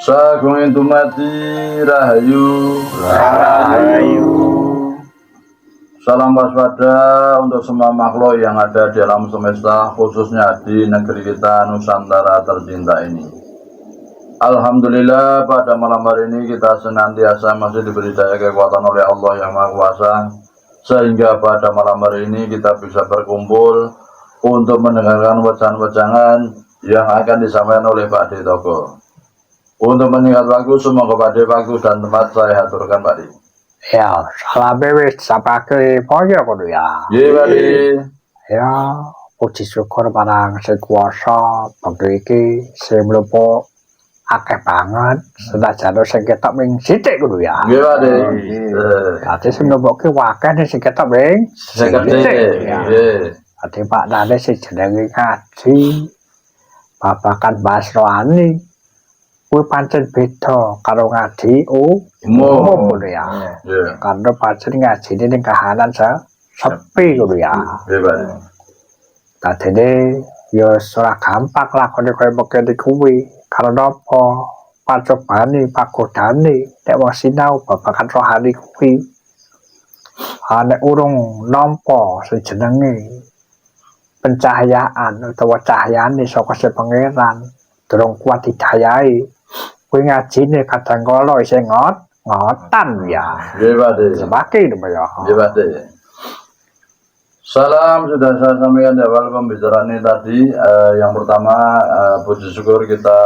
Sagung Intumati Rahayu. Rahayu. Salam waspada untuk semua makhluk yang ada di alam semesta, khususnya di negeri kita Nusantara tercinta ini. Alhamdulillah pada malam hari ini kita senantiasa masih diberi daya kekuatan oleh Allah yang Maha Kuasa, sehingga pada malam hari ini kita bisa berkumpul untuk mendengarkan wejangan-wejangan yang akan disampaikan oleh Pak D. Toko. Untuk meningkat waktu, semoga Pak D waktu dan tempat saya aturkan Pak D. Ya, salah bebek sapake pojok kudu ya. Iya Pak D. Ya, puji syukur marang Sang Kuwasa pagi iki sing mlumpuk akeh banget, senajan sing ketok ming sithik kudu ya. Iya Pak D. Dadi sing mlumpuke akeh sing ketok ming Sithik. ya. Nggih. Dadi Pak Dane sing jenenge ngaji babakan bahas rohani kuwi pancen beda karo ngaji umum kudu ya. Iya. Karena pancen ngajine ning kahanan sepi kudu ya. Iya Pak D. Dadine ya ora gampang lakone kaya mengkene kuwi. Karena apa? Pacobane, pagodane nek wong sinau babagan rohani kuwi nek urung nampa sing jenenge pencahayaan utawa cahyane saka Sang Pangeran durung kuat dicahayai kuwi ngajine kadang kala isih ngotan ya. Nggih Pak D. Sebake lho ya. Nggih Pak D. Salam sudah saya sampaikan di awal pembicaraan ini tadi. Yang pertama, puji syukur kita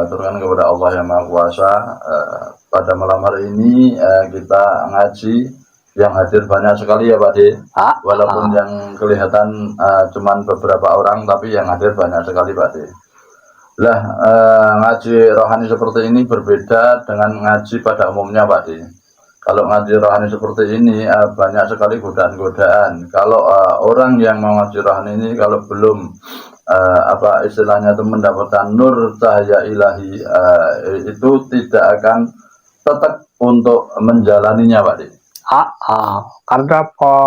haturkan kepada Allah yang Maha Kuasa. Pada malam hari ini kita ngaji, yang hadir banyak sekali ya Pak D. Walaupun yang kelihatan cuman beberapa orang, tapi yang hadir banyak sekali Pak D. Lah, ngaji rohani seperti ini berbeda dengan ngaji pada umumnya Pak D. Kalau ngaji rohani seperti ini banyak sekali godaan-godaan. Kalau orang yang mau ngaji rohani ini kalau belum apa istilahnya itu mendapatkan nur cahaya ilahi, itu tidak akan tetap untuk menjalaninya Pak D. Karena apa?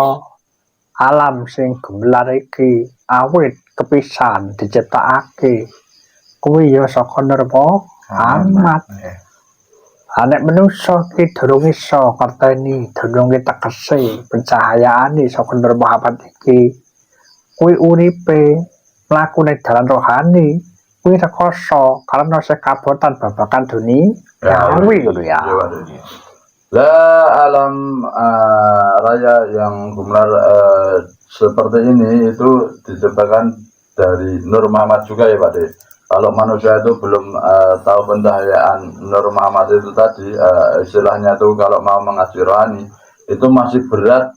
Alam sing gemelar iki awit kepisan diciptakake kuwi ya saka neraka amat. Nek menungso iki durung iso ngerteni, durung tegese pencahayaane saka Nur Muhammad iki. Kuwi uripe mlaku ning dalan rohani, kuwi rekoso karena sekabotan babagan duniawi ngono ya. Lah alam raya yang gemelar seperti ini itu diciptakan dari Nur Muhammad juga ya Pak D. Kalau manusia itu belum tahu pencahayaan Nur Muhammad itu tadi, istilahnya itu kalau mau mengaji rohani itu masih berat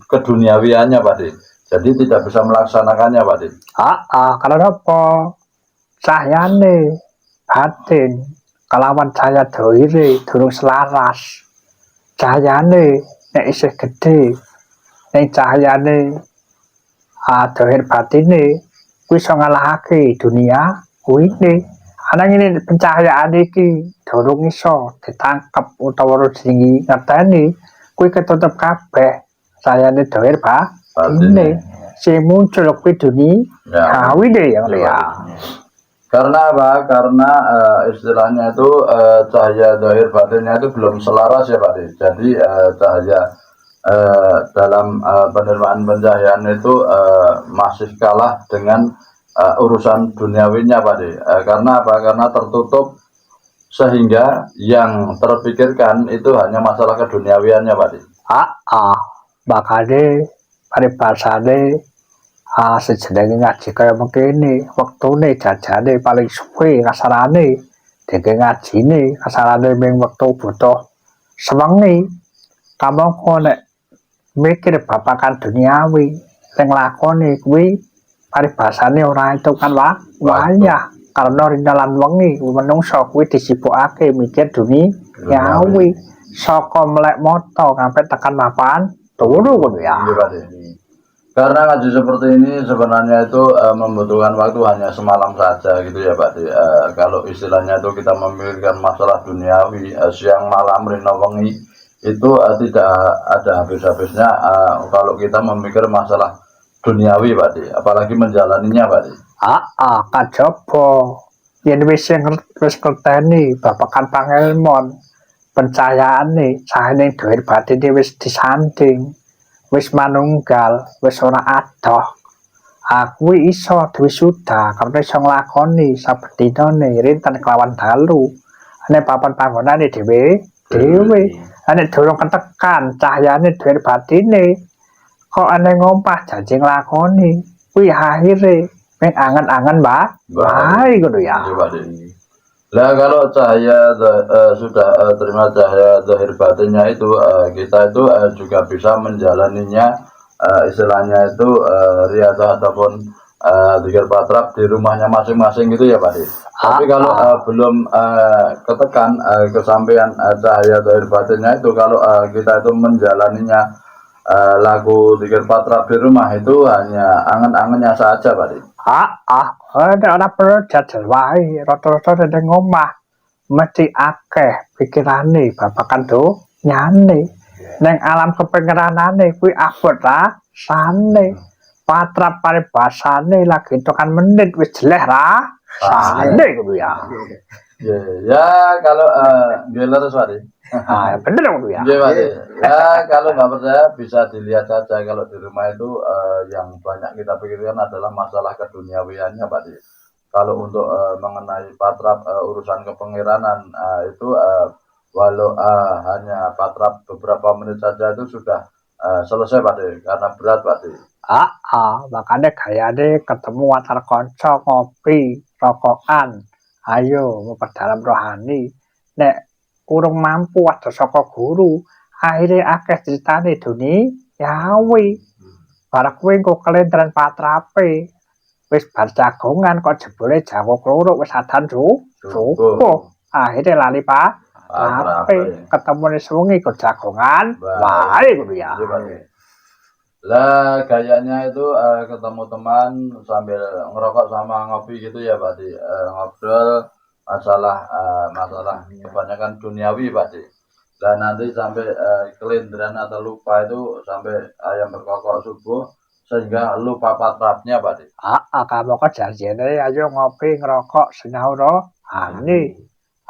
keduniawiannya Pak D. Jadi tidak bisa melaksanakannya Pak D. Karena apa? Cahyane batin kalawan cahaya dohire durung selaras. Cahayane nek isih gedhe, nek cahayane dohir batine kuwi iso ngalahake dunia kuwine. Ananging pencahayaan iki durung iso ditangkep utawa tinggi ngerteni kuwi ketutup kabeh cahayane dohir batine sing muncul kuwi dunia kuwine ya. Karena apa? Karena istilahnya itu cahaya dohir batinnya itu belum selaras ya Pak D. Jadi cahaya dalam penerimaan pencahayaan itu masih kalah dengan urusan duniawinya Pak D. Karena apa? Karena tertutup sehingga yang terpikirkan itu hanya masalah keduniawiannya Pak D. Makanya paribasane sejenenge ngaji kaya mengkene wektune jajane paling suwe kasarane dene ngajine kasarane ming wektu butuh sewengi. Kamangka nek mikir babagan duniawi sing lakone kuwi paribasane ora entukan wayah karena rinalan wengi menungso kuwi disibukake mikir duniawi saka melek moto sampai tekan mapan turu ngono ya. Karena ngaji seperti ini sebenarnya itu membutuhkan waktu hanya semalam saja gitu ya Pak D. Kalau istilahnya itu kita memikirkan masalah duniawi siang malam rino wengi itu tidak ada habis-habisnya kalau kita memikir masalah duniawi Pak D, apalagi menjalaninya Pak D. Kajaba yen wis ngerteni babagan pangelmon pencahayaane saene dhuwit batine wis disanding wis manunggal wis ora adoh kuwi iso diwisuda karena iso nglakoni saben dinane rinten kelawan dalu nek papan panggonane dhewe nek durung ketekan cahyane dhuwit batine kok ane ngompah janji nglakoni kuwi akhire mek angen-angen wae ngono ya. Iya, Pak De. Lah kalau sudah terima cahaya zahir batinnya itu kita itu juga bisa menjalaninya istilahnya itu riyadzah ataupun dzikir patrap di rumahnya masing-masing gitu ya Pak De. Tapi kalau belum ketekan kesampaian cahaya zahir batinnya itu kalau kita itu menjalaninya lagu dzikir patrap di rumah itu hanya angen-angennya saja Pak De. Ora perlu jajal wae rata-rata ning omah mesti akeh pikirane babagan nyane ning alam kepengeranane kuwi abot rasane patrap paribasane lagi tekan menit wis jeleh rasane kuwi ya. Ya kalau bener Pak De. Bener kuwi ya. Iya Pak De. Ya kalau nggak percaya bisa dilihat saja kalau di rumah itu yang banyak kita pikirkan adalah masalah keduniawiannya Pak De. Kalau untuk mengenai patrap urusan kepengiranan itu walau hanya patrap beberapa menit saja itu sudah selesai Pak De karena berat Pak De. Makanya gayane ketemu antar kanca ngopi, rokokan. Ayo memperdalam rohani. Nek kurang mampu ada saka guru, akhirnya akeh ceritane duniawi. Barak kuwi engko kelentren patrape. Wis bar jagongan kok jebule jawab loro wis adan subuh. Akhirnya lali patrape. Ketemune sewengi kok jagongan. Wae ngono ya. Lah gayanya itu ketemu teman sambil ngerokok sama ngopi gitu ya Pak De. Ngobrol masalah kebanyakan duniawi Pak De. Dan nanti sampai kelinderan atau lupa itu sampai ayam berkokok subuh sehingga lupa patrapnya Pak De. Kamu kok janjine ayo ngopi ngerokok senyaur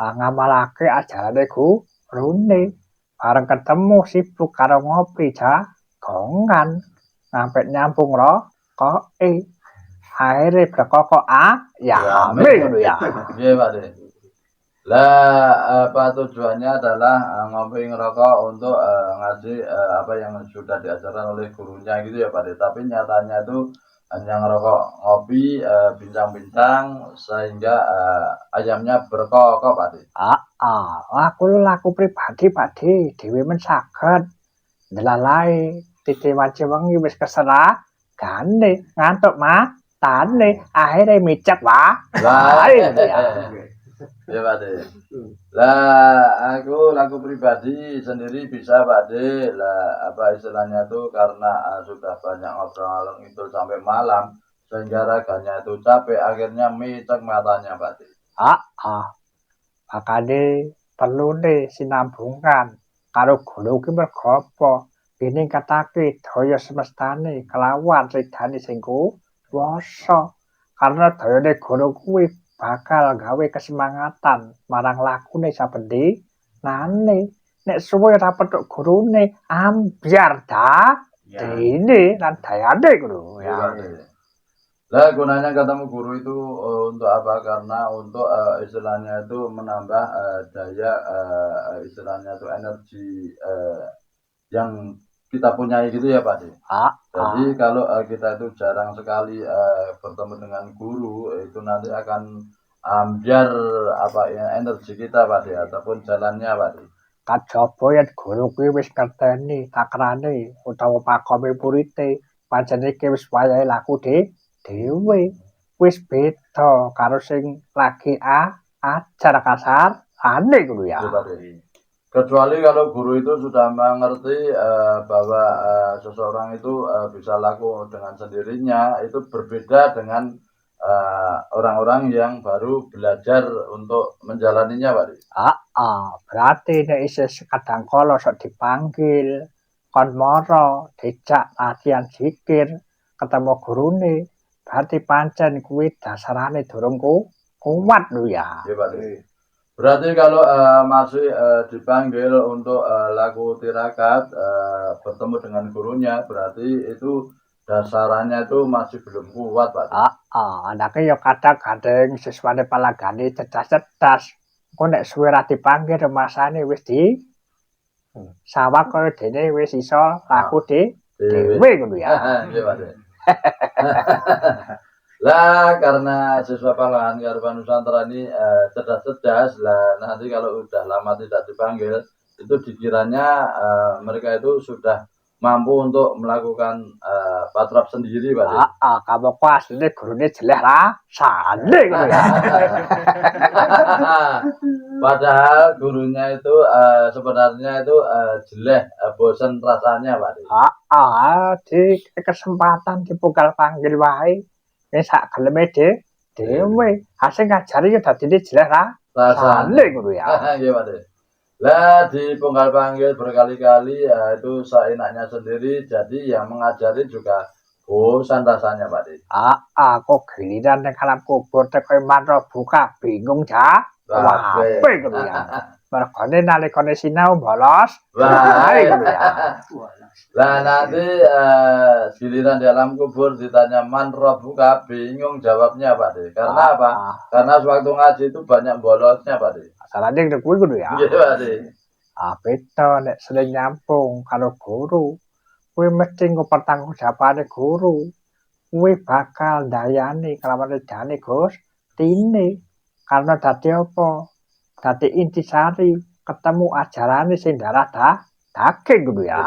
ngamalake ajarane gurune bareng ketemu sibuk karo ngopi jagongan sampai nyambung rokoke akhirnya berkokok ya ngono ya. Iya Pak De. Lah apa tujuannya adalah ngopi ngerokok untuk ngaji apa yang sudah diajarkan oleh gurunya gitu ya Pak De. Tapi nyatanya itu hanya ngerokok ngopi bincang-bincang sehingga ayamnya berkokok Pak De. Laku pribadi Pak De dhewe men saged ndelalae titi waci wengi wis keseragane ngantuk matane akhire micet wae ya. Ya Pak De. Lah aku laku pribadi sendiri bisa Pak De. Lah apa istilahnya tuh karena sudah banyak ngobrol ngalor ngidul sampai malam sehingga raganya itu capek akhirnya micek matanya Pak De. Makane perlu nih sinambungan karo guru ki mergo apa ningkatake daya semestane kelawan ridane sing kuwasa karena dayane guru kuwi bakal gawe kesemangatan marang lakune saben dinane nek suwe ora petuk gurune ambyar dene lan dayane ngono ya. Lah gunanya ketemu guru itu untuk apa? Karena untuk istilahnya itu menambah daya istilahnya itu energi yang kita punyai gitu ya Pak De. Jadi kalau kita itu jarang sekali bertemu dengan guru itu nanti akan ambyar apa ya energi kita Pak De ataupun jalannya Pak De. Kajaba yen guru kuwi wis ngerteni takrane utawa pakome murite pancen iki wis wayahe laku dhewe wis beda karo sing lagi ajar kasar ngono ya. Kecuali kalau guru itu sudah mengerti bahwa seseorang itu bisa laku dengan sendirinya, itu berbeda dengan orang-orang yang baru belajar untuk menjalaninya, Pak. Berarti nek isih kadang kala sok dipanggil kon mara dijak latihan zikir ketemu gurune berarti pancen kuwi dasarane durung kuat lho ya. Nggih, Pak. Berarti kalau masih dipanggil untuk laku tirakat bertemu dengan gurunya, berarti itu dasarannya itu masih belum kuat, Pak. Anake ya kadang-kadang siswane palagane cerdas-cerdas. Engko nek suwe ra dipanggil remasane wis di sawak kaya dene wis iso laku dhewe ngono ya. Nggih, Pak. Lah karena siswa Palahan Garupa Nusantara ini cerdas-cerdas lah, nanti kalau udah lama tidak dipanggil itu dikiranya mereka itu sudah mampu untuk melakukan patrap sendiri, Pak. Kamu kok asline gurune jeleh rasane ngono ya. Padahal gurunya itu sebenarnya itu jeleh, bosan rasanya, Pak. Di kesempatan dipugal panggil wae. Wis sak geleme dhewe. Asing ngajari ya dadine jeleh rasane ngono ya. Nggih, Pak. Lah dipunggal panggil berkali-kali itu seenaknya sendiri, jadi yang mengajari juga bosan rasanya, Pak. Kok giliran ning alam kubur teko mantra buka bingung wae ngono ya. Mergane nalikane sinau bolos wae ngono ya. Lah nanti giliran di alam kubur ditanya man rabbuka bingung jawabnya, Pak. Karena apa? Karena sewaktu ngaji itu banyak bolosnya, Pak. Masalahnya udah kuwi ngono ya. Nggih, Pak. Beda nek sering nyampung karo guru. Kuwi mesti nggo pertanggungjawabane guru. Kuwi bakal ndayani kelawan redane Gustine. Karena dadi apa? Dadi intisari ketemu ajarane sing darah daging ngono ya.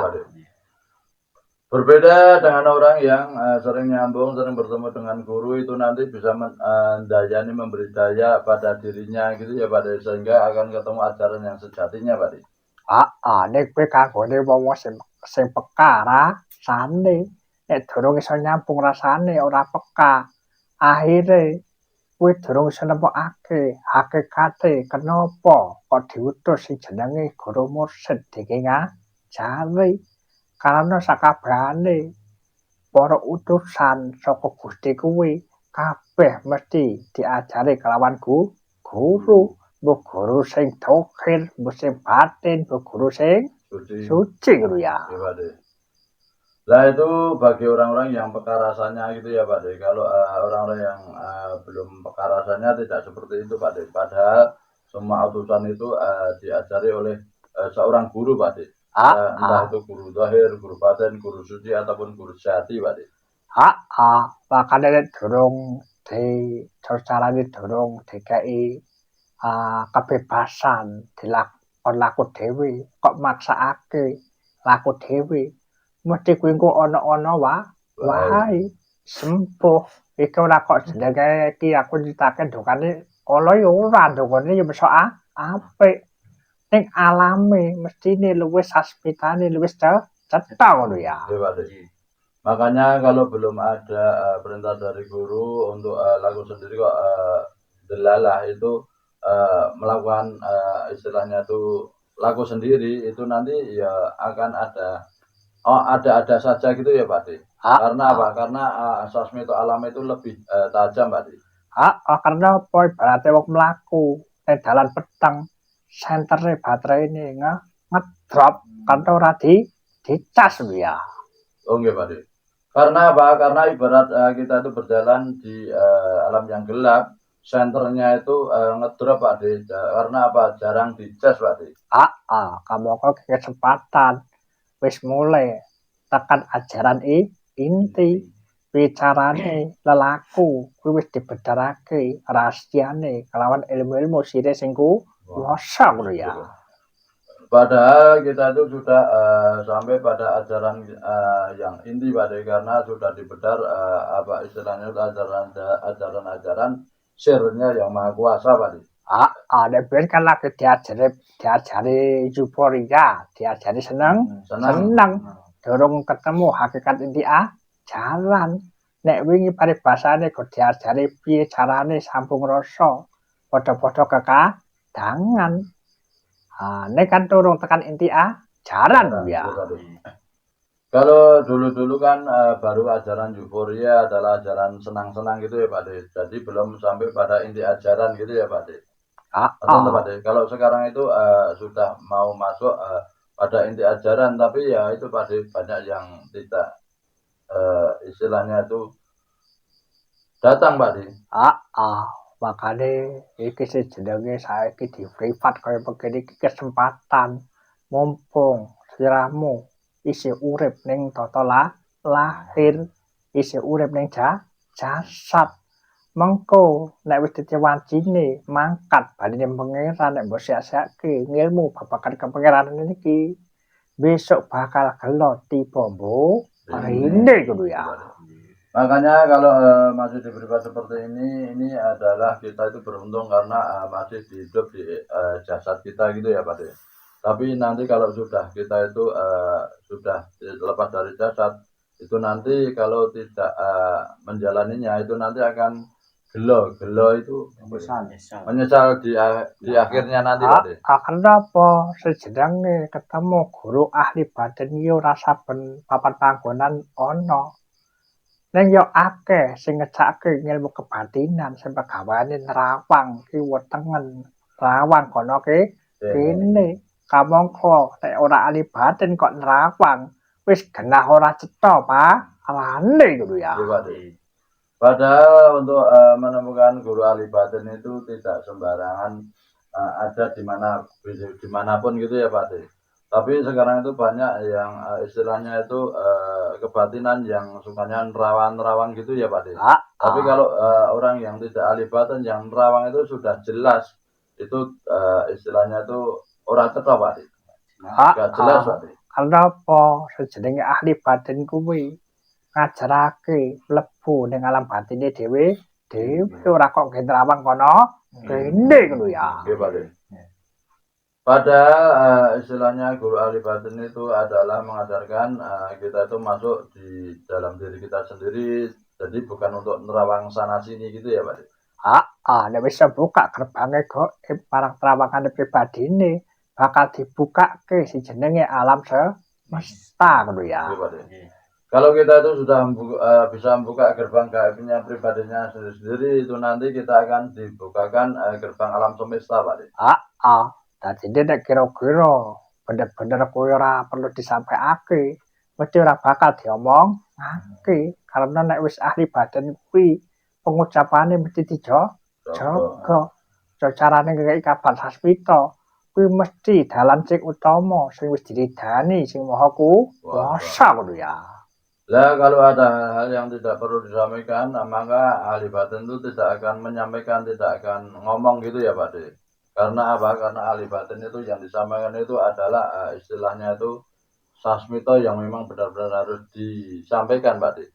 Berbeda dengan orang yang sering nyambung, sering bertemu dengan guru itu nanti bisa mendayani, memberi daya pada dirinya gitu ya, Pak. Sehingga akan ketemu ajaran yang sejatinya, Pak. Nek kowe kanggone wong sing peka rasane. Nek durung iso nyambung rasane ora peka. Akhire kowe durung iso nemokake hakikate kenapa kok diutus sing jenenge guru mursyid iki ngajari. Karena sakabehane para utusan saka Gusti kuwi kabeh mesti diajari kelawan guru. Mbok guru sing dohir, mbok sing batin, mbok guru sing suci ngono ya. Lah itu bagi orang-orang yang peka rasanya gitu ya, Pak. Kalau orang-orang yang belum peka rasanya tidak seperti itu, Pak. Padahal semua utusan itu diajari oleh seorang guru, Pak. Entah itu guru zahir, guru batin, guru suci ataupun guru sejati, Pak. Makane durung carane durung DKI kebebasan dilakon laku dhewe kok maksakake laku dhewe mesti kuwi engko ana-ana wae sempuh iki ora kok jenenge iki aku nyritake dongane kala ya ora dongane ya iso apik ning alame mestine luwih sasmitane luwih cetha ngono ya. Makanya kalau belum ada perintah dari guru untuk laku sendiri kok delalah itu melakukan istilahnya itu laku sendiri itu nanti ya akan ada saja gitu ya, Pak. Karena apa? Karena sosmed itu alam itu lebih tajam, Pak. Karena apa ibaratnya wong mlaku ning dalan peteng sentere baterainya ngedrop karena ora dicas ya. Oh nggih, Pak. Karena apa? Karena ibarat kita itu berjalan di alam yang gelap, senternya itu ngedrop, Pak. Karena apa? Jarang dicas, Pak. Kamu kok kesempatan wis mulai tekan ajaran inti bicarane lelaku kuwi wis dibedharake rahasiane kelawan ilmu-ilmu sire sing kuwasa ngono ya. Padahal kita itu sudah sampai pada ajaran yang inti, Pak, karena sudah dibedar apa istilahnya ajaran-ajaran sirnya yang maha kuasa, Pak. Nek ben kan lagi diajari euforia, diajari seneng. Durung ketemu hakikat inti jalan. Nek wingi paribasane kok diajari piye carane sambung rasa, padha-padha kekadangan. Nek kan turung tekan inti jalan ya. Kalau dulu-dulu kan baru ajaran euforia adalah ajaran senang-senang gitu ya Pak De. Jadi belum sampai pada inti ajaran gitu ya Pak De. Betul Pak De. Kalau sekarang itu sudah mau masuk pada inti ajaran, tapi ya itu Pak De banyak yang tidak istilahnya itu datang Pak De. Makane iki sejenenge saiki di privat kaya begini iki kesempatan mumpung sliramu isih urip ning tata lahir, isih urip ning jasad. Mengko nek wis ditewancine mangkat bali ning pangeran nek mbok sia-siake ngilmu babagan kepangeranan iki besok bakal gelo tiba mbok rene ngono ya. Makanya kalau masih di privat seperti ini adalah kita itu beruntung karena masih hidup di jasad kita gitu ya Pak De. Tapi nanti kalau sudah kita itu sudah lepas dari jasad, itu nanti kalau tidak menjalaninya itu nanti akan gelo itu menyesal di akhirnya nanti Pak De. Kenapa sejenenge ketemu guru ahli batin yo ora saben papan panggonan ana. Ning yo akeh sing ngejake ngilmu kebatinan sing pegawane nerawang kiwa tengen, nerawang kono kene. Kamangka nek ora ahli batin kok nerawang wis genah ora cetha parane ngono ya. Padahal untuk menemukan guru ahli batin itu tidak sembarangan ada dimanapun gitu ya Pak De. Tapi sekarang itu banyak yang istilahnya itu kebatinan yang sukanya nerawang gitu ya Pak De. Tapi kalau orang yang tidak ahli batin yang nerawang itu sudah jelas itu istilahnya itu orang cetha Pak De. Gak jelas Pak De. Kenapa sejenenge ahli batin kuwi ngajarake mlebu ning alam batine dhewe ora kok nerawang kono kene ngono ya. Nggih Pak De. Padahal istilahnya guru ahli batin itu adalah mengajarkan kita itu masuk di dalam diri kita sendiri, jadi bukan untuk nerawang sana sini gitu ya Pak De. Nek wis buka gerbange gaib marang trawangane pribadine bakal dibukake si jenenge alam semesta ngono ya. Kalau kita itu sudah bisa membuka gerbang gaibnya pribadinya sendiri itu nanti kita akan dibukakan gerbang alam semesta Pak De. Dadi nek kira-kira bener-bener kowe ora perlu disampaikake, mesti ora bakal diomongake karena nek wis ahli batin kuwi pengucapane mesti dijaga. Carane ngekeki kabar sasmita kuwi mesti dalan sing utama sing wis diridani sing maha kuwasa ngono ya. Lah kalau ada hal-hal yang tidak perlu disampaikan, maka ahli batin itu tidak akan menyampaikan, tidak akan ngomong gitu ya Pak De. Karena apa? Karena ahli batin itu yang disampaikan itu adalah istilahnya itu sasmita yang memang benar-benar harus disampaikan Pak De.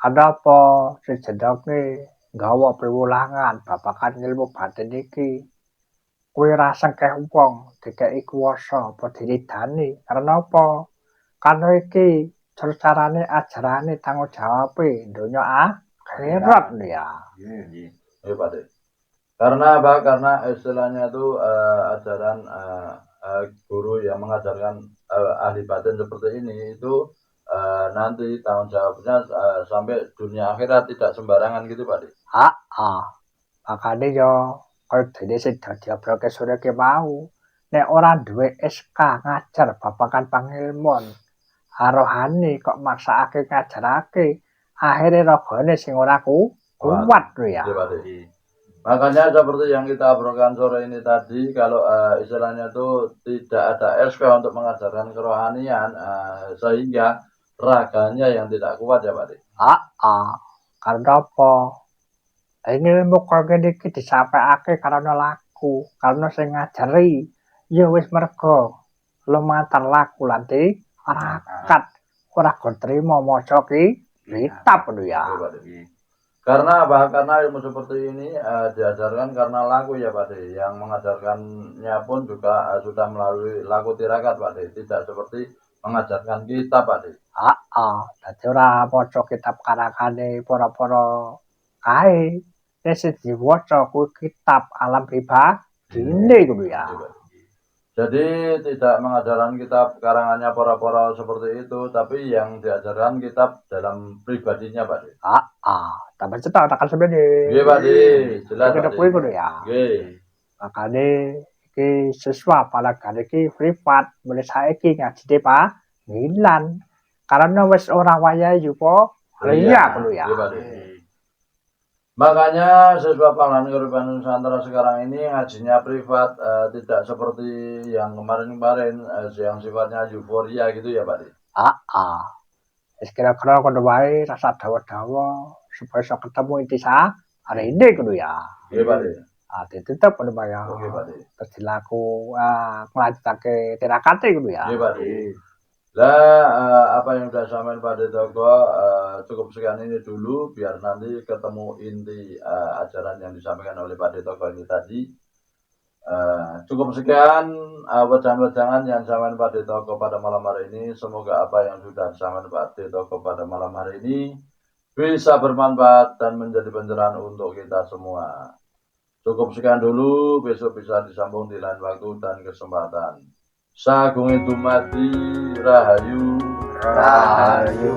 Ada apa sejedake nggawa piwulangan babagan ilmu batin iki? Kowe ra sengkeh wong dikeki kuwasa apa diridani karena apa? Karena iki carane ajarane tanggung jawabe donya akhirat ya. Iya Pak De. Karena apa? Karena istilahnya itu ajaran guru yang mengajarkan ahli batin seperti ini itu nanti tanggung jawabnya sampai dunia akhirat tidak sembarangan gitu Pak De. Makane yo kaya dene sing dadi obroke sore ki mau nek ora duwe SK ngajar babagan pangilmuan rohani kok maksakake ngajarake akhire ragane sing ora kuat lho ya. Makanya seperti yang kita obrolkan sore ini tadi, kalau istilahnya itu tidak ada SK untuk mengajarkan kerohanian, sehingga raganya yang tidak kuat ya Pak De. Karena apa? Ilmu kaya ngene iki disampaikake karena laku, karena sing ngajari ya wis merga lumantar laku lan tirakat ora go trimo maca kitab lho ya. Karena apa? Karena ilmu seperti ini diajarkan karena laku ya Pak De. Yang mengajarkannya pun juga sudah melalui laku tirakat Pak De. Tidak seperti mengajarkan kita Pak De. Dadi ora maca kitab karangane para-para kae. Nek sing diwaca kuwi kitab alam pribadine ngono ya. Jadi tidak mengajarkan kitab karangannya para-para seperti itu, tapi yang diajarkan kitab dalam pribadinya, Pak De. Tambah cetha tekan semene. Nggih, Pak De, jelas, Iki Pak nek De. kuwi ngono ya. Nggih. Makane iki siswa palagane iki privat mulai saiki ngajine panggilan. Karena wis ora wayahe yupa riya ngono ya. Nggih, Pak De. Makanya siswa Panggilan Kehidupan Nusantara sekarang ini ngajinya privat, tidak seperti yang kemarin-kemarin, yang sifatnya euforia gitu ya, Pak De? Wis kira-kira ngono wae rasa dawa-dawa supaya iso ketemu intisari hari ini ngono ya. Nggih, Pak De. Ditutup ngono Pak ya. Oke, Pak De. Terus dilaku nglanjutake tirakate ngono ya. Nggih, Pak De. Lah, apa yang sudah sampaikan Pak De Toko, cukup sekian ini dulu, biar nanti ketemu inti ajaran yang disampaikan oleh Pak De Toko ini tadi. Cukup sekian wejangan-wejangan yang disampaikan Pak De Toko pada malam hari ini. Semoga apa yang sudah disampaikan Pak De Toko pada malam hari ini bisa bermanfaat dan menjadi pencerahan untuk kita semua. Cukup sekian dulu, besok bisa disambung di lain waktu dan kesempatan. Sagung itu mati, rahayu. Rahayu.